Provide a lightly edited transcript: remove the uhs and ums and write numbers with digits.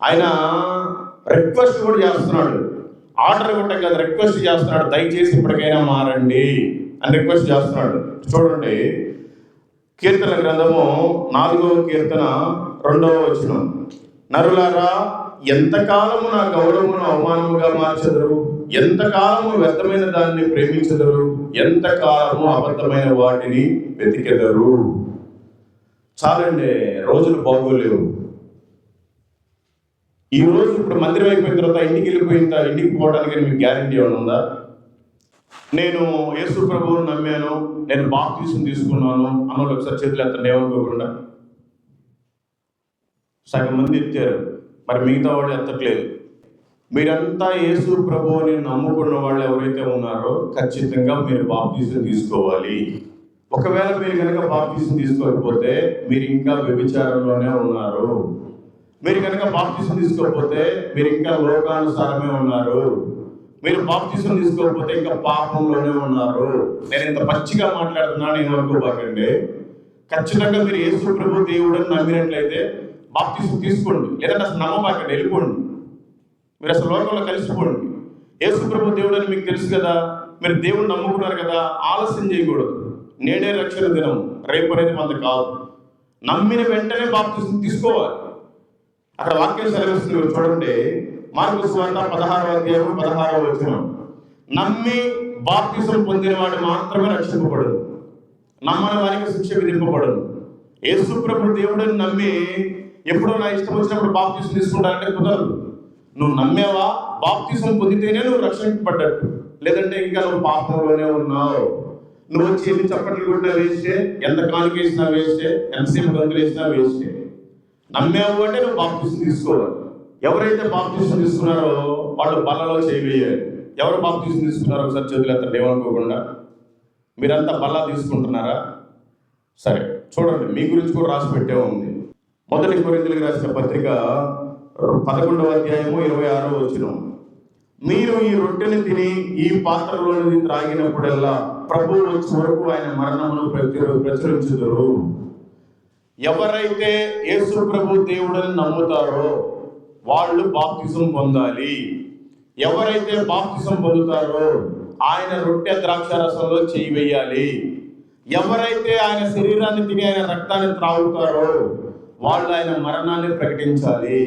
ఆయన రిక్వెస్ట్ కూడా చేస్తున్నాడు, ఆర్డర్ ఇవ్వటం కదా, రిక్వెస్ట్ చేస్తున్నాడు, దయచేసి ఇప్పటికైనా మారండి అని రిక్వెస్ట్ చేస్తున్నాడు. చూడండి, కీర్తన గ్రంథము 4వ కీర్తన 2వ వచనం, నరులారా ఎంతకాలము నా గౌరవమును అవమానముగా మార్చెదరు, ఎంతకాలము వ్యర్థమైన దాన్ని ప్రేమించెదరు, ఎంతకాలము అబద్ధమైన వాటిని వెతికెదరు. చాలండి, రోజులు బాగోలేవు. ఈ రోజు ఇప్పుడు మందిరం అయిపోయిన తర్వాత ఇంటికి పోవడానికి మీకు గ్యారెంటీ ఏమైనా ఉందా? నేను యేసు ప్రభువుని నమ్మాను, నేను బాప్తిసం తీసుకున్నాను అన్నోళ్ళు ఒకసారి చేతులు ఎత్తండి, ఏమనుకోకుండా. సగం మంది ఎత్తారు, మరి మిగతా వాళ్ళు ఎత్తట్లేదు. మీరంతా యేసు ప్రభువుని నమ్ముకున్న వాళ్ళు ఎవరైతే ఉన్నారో ఖచ్చితంగా మీరు బాప్తిసం తీసుకోవాలి. ఒకవేళ మీరు కనుక బాప్తిసం తీసుకోకపోతే మీరు ఇంకా వ్యభిచారంలోనే ఉన్నారు. మీరు కనుక బాప్తిసం తీసుకోకపోతే మీరు ఇంకా లోకానుసారమే ఉన్నారు. మీరు బాప్తిసం తీసుకోకపోతే ఇంకా పాపంలోనే ఉన్నారు. నేను ఇంత పచ్చిగా మాట్లాడుతున్నాను, ఏమనుకోబాకండి. ఖచ్చితంగా మీరు యేసు ప్రభు దేవుడని నమ్మినట్లయితే బాప్తిసం తీసుకోండి, లేదంటే అసలు నమ్మబాకండి, వెళ్ళిపోండి. మీరు అసలు లోకంలో కలిసిపోండి. యేసు ప్రభు దేవుడని మీకు తెలుసు కదా, మీరు దేవుడిని నమ్ముకున్నారు కదా, ఆలస్యం చేయకూడదు. నేడే రక్షణ దినం, రేపు అనేది మనది కాదు. నమ్మిన వెంటనే బాప్తిసం తీసుకోవాలి. అక్కడ వాక్యం సెలవిస్తుంది, చూడండి, మార్కు సువార్త 16వ అధ్యాయం 16వ వచనం, నమ్మి బాప్తిసం పొందినవాడు మాత్రమే రక్షింపబడదు, నమ్మని వారికి శిక్ష విధింపబడదు. యేసు ప్రభు దేవుడిని నమ్మి ఎప్పుడో నా ఇష్టం వచ్చినప్పుడు బాప్తిసం తీసుకుంటానంటే కుదరదు. నువ్వు నమ్మేవా, బాప్తిసం పొందితేనే నువ్వు రక్షింపబడ్డట్టు, లేదంటే ఇంకా నువ్వు పాపంలోనే ఉన్నావు. నువ్వు వచ్చి ఎన్ని చప్పట్లు కొట్టినా వేస్తే, ఎంత కానుకేసినా వేస్తే, ఎంతసేపు గంతులు వేసినా వేస్తే. నమ్మేవు అంటే నువ్వు బాప్తిసం తీసుకోవాలి. ఎవరైతే బాప్తిసం తీసుకున్నారో వాళ్ళు బల్లలో చేయవేయాలి. ఎవరు బాప్తిసం తీసుకున్నారో ఒకసారి చేతులు ఎత్తండి, ఏమనుకోకుండా. మీరంతా బల్ల తీసుకుంటున్నారా? సరే, చూడండి, మీ గురించి కూడా రాసి పెట్టే ఉంది. 1 కొరింథీయులకు రాసిన పత్రిక 11వ అధ్యాయము 26వ వచనం, మీరు ఈ రొట్టెని తిని ఈ పాత్రలోని త్రాగినప్పుడల్లా ప్రభువు వచ్చే వరకు ఆయన మరణమును ప్రచురించుదురు. ఎవరైతే యేసు ప్రభు దేవుడని నమ్ముతారో వాళ్ళు బాప్తిసం పొందాలి. ఎవరైతే బాప్తిసం పొందుతారో ఆయన రొట్టె ద్రాక్షారసంలో చేయి వేయాలి. ఎవరైతే ఆయన శరీరాన్ని తిని ఆయన రక్తాన్ని త్రాగుతారో వాళ్ళు ఆయన మరణాన్ని ప్రకటించాలి.